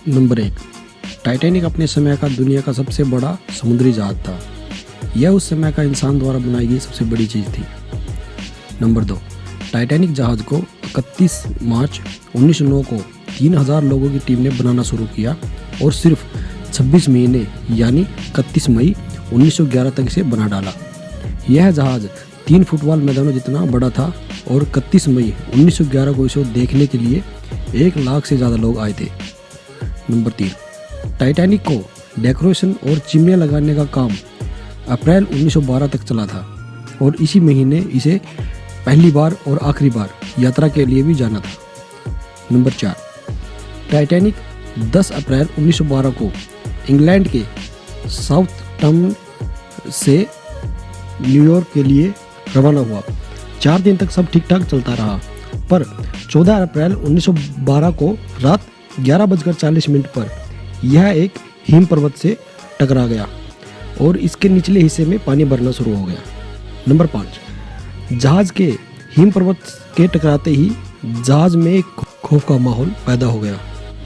Number 1, Titanic अपने समय का दुनिया का सबसे बड़ा समुद्री जहाज था। यह उस समय का इंसान द्वारा बनाई गई सबसे बड़ी चीज़ थी। नंबर 2, टाइटैनिक जहाज को 31 मार्च 1909 को 3000 लोगों की टीम ने बनाना शुरू किया और सिर्फ 26 महीने यानी 31 मई 1911 तक इसे बना डाला। यह जहाज 3 फुटबॉल मैदानों जितना बड़ा था और 31 मई 1911 को इसे देखने के लिए 1 लाख से ज़्यादा लोग आए थे। नंबर 3, टाइटैनिक को डेकोरेशन और चिमनियाँ लगाने का काम अप्रैल 1912 तक चला था और इसी महीने इसे पहली बार और आखिरी बार यात्रा के लिए भी जाना था। नंबर 4, टाइटैनिक 10 अप्रैल 1912 को इंग्लैंड के साउथहैम्पटन से न्यूयॉर्क के लिए रवाना हुआ। 4 दिन तक सब ठीक ठाक चलता रहा, पर 14 अप्रैल 1912 को रात 11:40 पर यह एक हिम पर्वत से टकरा गया और इसके निचले हिस्से में पानी भरना शुरू हो गया। नंबर 5, जहाज के हिम पर्वत के टकराते ही जहाज में एक खौफ का माहौल पैदा हो गया,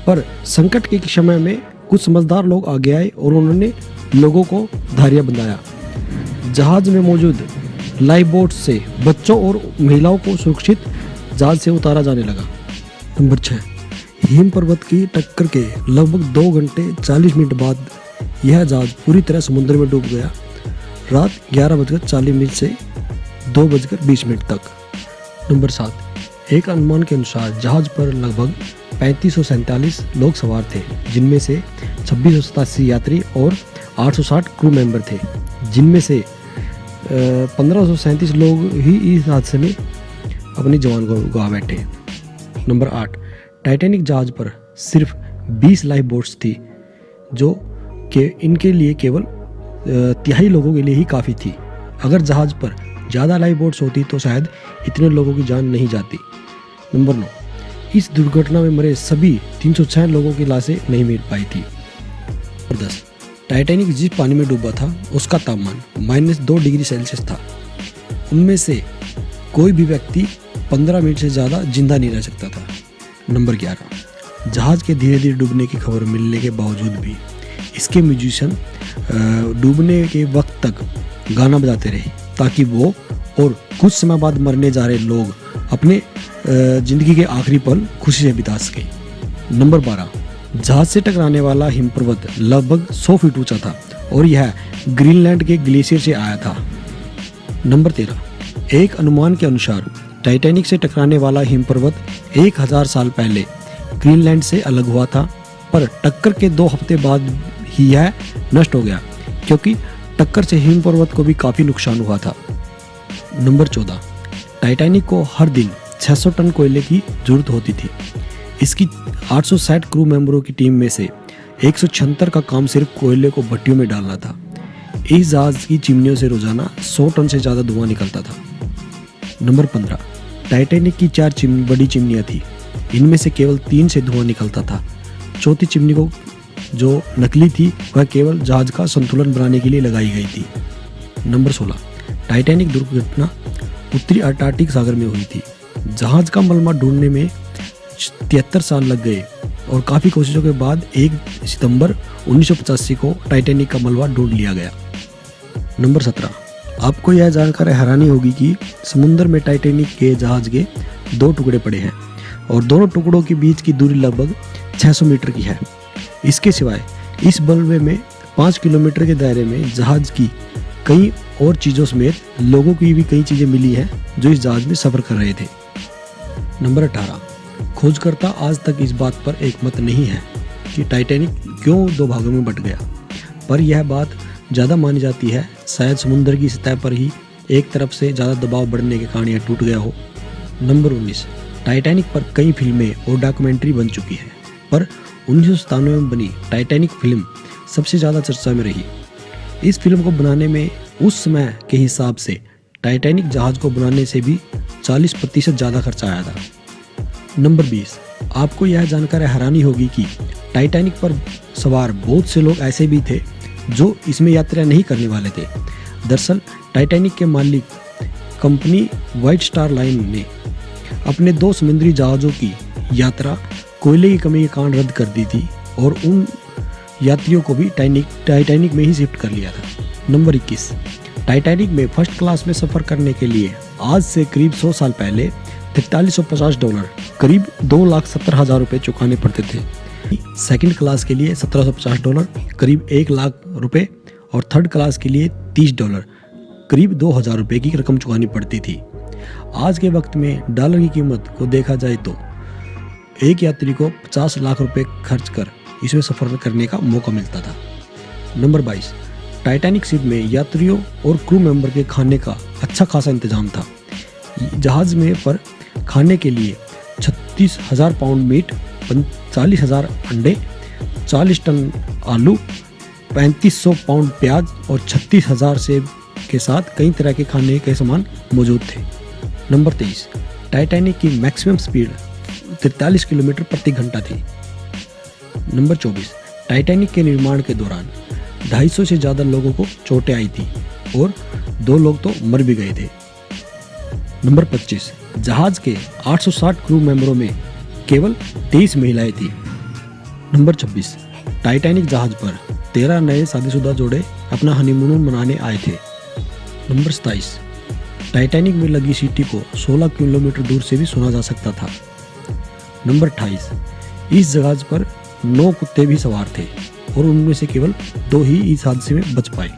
पर संकट के समय में कुछ समझदार लोग आगे आए और उन्होंने लोगों को धैर्य बंधाया। जहाज में मौजूद लाइफ बोट से बच्चों और महिलाओं को सुरक्षित जहाज से उतारा जाने लगा। नंबर 6, हिम पर्वत की टक्कर के लगभग 2 घंटे 40 मिनट बाद यह जहाज पूरी तरह समुद्र में डूब गया, रात 11:40 से 2:20 तक। नंबर 7, एक अनुमान के अनुसार जहाज पर लगभग 3547 लोग सवार थे, जिनमें से 2687 यात्री और 860 क्रू मेंबर थे, जिनमें से 1537 लोग ही इस हादसे में अपनी जान गंवा बैठे। नंबर 8, टाइटैनिक जहाज पर सिर्फ 20 लाइफ बोट्स थी, जो कि इनके लिए केवल 3/4 लोगों के लिए ही काफ़ी थी। अगर जहाज पर ज़्यादा लाइफ बोट्स होती तो शायद इतने लोगों की जान नहीं जाती। नंबर 9, इस दुर्घटना में मरे सभी 306 लोगों की लाशें नहीं मिल पाई थी। नंबर 10, टाइटैनिक जिस पानी में डूबा था उसका तापमान -2 डिग्री सेल्सियस था। उनमें से कोई भी व्यक्ति 15 मिनट से ज़्यादा जिंदा नहीं रह सकता था। नंबर 11, जहाज के धीरे धीरे डूबने की खबर मिलने के बावजूद भी इसके म्यूजिशियन डूबने के वक्त तक गाना बजाते रहे, ताकि वो और कुछ समय बाद मरने जा रहे लोग अपने ज़िंदगी के आखिरी पल खुशी से बिता सके। नंबर 12, जहाज से टकराने वाला हिम पर्वत लगभग 100 फीट ऊंचा था और यह ग्रीनलैंड के ग्लेशियर से आया था। नंबर 13, एक अनुमान के अनुसार टाइटैनिक से टकराने वाला हिम पर्वत 1000 साल पहले ग्रीनलैंड से अलग हुआ था, पर टक्कर के 2 हफ्ते बाद ही यह नष्ट हो गया, क्योंकि टक्कर से हिम पर्वत को भी काफ़ी नुकसान हुआ था। नंबर 14, टाइटैनिक को हर दिन 600 टन कोयले की जरूरत होती थी। इसकी 860 क्रू मेंबरों की टीम में से 176 का काम सिर्फ कोयले को भट्टियों में डालना था। इस जहाज की चिमनियों से रोजाना 100 टन से ज़्यादा धुआं निकलता था। नंबर 15, टाइटैनिक की 4 बड़ी चिमनियाँ थी। इनमें से केवल 3 से धुआं निकलता था। चौथी चिमनी को जो नकली थी वह केवल जहाज का संतुलन बनाने के लिए लगाई गई थी। नंबर 16, टाइटैनिक दुर्घटना उत्तरी अंटार्कटिक सागर में हुई थी। जहाज का मलबा ढूंढने में 73 साल लग गए और काफ़ी कोशिशों के बाद 1 सितंबर 1985 को टाइटैनिक का मलबा ढूंढ लिया गया। नंबर 17, आपको यह जानकर हैरानी होगी कि समुद्र में टाइटैनिक के जहाज के 2 टुकड़े पड़े हैं और दोनों टुकड़ों के बीच की दूरी लगभग 600 मीटर की है। इसके सिवाय इस मलबे में 5 किलोमीटर के दायरे में जहाज की कई और चीज़ों समेत लोगों की भी कई चीज़ें मिली हैं जो इस जहाज में सफ़र कर रहे थे। नंबर 18, खोजकर्ता आज तक इस बात पर एक मत नहीं है कि टाइटैनिक क्यों 2 भागों में बट गया, पर यह बात ज़्यादा मानी जाती है। शायद समुद्र की सतह पर ही एक तरफ से ज़्यादा दबाव बढ़ने के कारण यह टूट गया हो। नंबर 19, टाइटैनिक पर कई फिल्में और डॉक्यूमेंट्री बन चुकी है, पर 1997 में बनी टाइटैनिक फिल्म सबसे ज़्यादा चर्चा में रही। इस फिल्म को बनाने में उस समय के हिसाब से टाइटैनिक जहाज को बनाने से भी 40% ज़्यादा खर्चा आया था। नंबर 20, आपको यह जानकर हैरानी होगी कि टाइटैनिक पर सवार बहुत से लोग ऐसे भी थे जो इसमें यात्रा नहीं करने वाले थे। दरअसल टाइटैनिक के मालिक कंपनी व्हाइट स्टार लाइन ने अपने 2 समुद्री जहाज़ों की यात्रा कोयले की कमी के कारण रद्द कर दी थी, और उन यात्रियों को भी टाइटैनिक में ही शिफ्ट कर लिया था। नंबर 21, टाइटैनिक में फर्स्ट क्लास में सफ़र करने के लिए आज से करीब 100 साल पहले $4350 करीब $2,70,000 चुकाने पड़ते थे। सेकंड क्लास के लिए $1750 करीब $1,00,000 और थर्ड क्लास के लिए $30 करीब $2,000 की रकम चुकानी पड़ती थी। आज के वक्त में डॉलर की कीमत को देखा जाए तो एक यात्री को 50 लाख रुपए खर्च कर इसमें सफ़र करने का मौका मिलता था। नंबर 22, टाइटैनिक शिप में यात्रियों और क्रू मेंबर के खाने का अच्छा खासा इंतजाम था। जहाज़ में पर खाने के लिए 36,000 पाउंड मीट, 40,000 अंडे, 40 टन आलू, 3500 पाउंड प्याज और 36,000 सेब के साथ कई तरह के खाने के सामान मौजूद थे। नंबर 23, टाइटैनिक की मैक्सिमम स्पीड 43 किलोमीटर प्रति घंटा थी। नंबर 24, टाइटैनिक के निर्माण के दौरान 250 से ज़्यादा लोगों को चोटें आई थी और 2 लोग तो मर भी गए थे। नंबर 25, जहाज़ के 860 क्रू मेंबरों में केवल 23 महिलाएं थी। नंबर 26, टाइटैनिक जहाज़ पर 13 नए शादीशुदा जोड़े अपना हनीमून मनाने आए थे। नंबर 27, टाइटैनिक में लगी सीटी को 16 किलोमीटर दूर से भी सुना जा सकता था। नंबर 28, इस जहाज़ पर 9 कुत्ते भी सवार थे और उनमें से केवल 2 ही इस हादसे में बच पाए।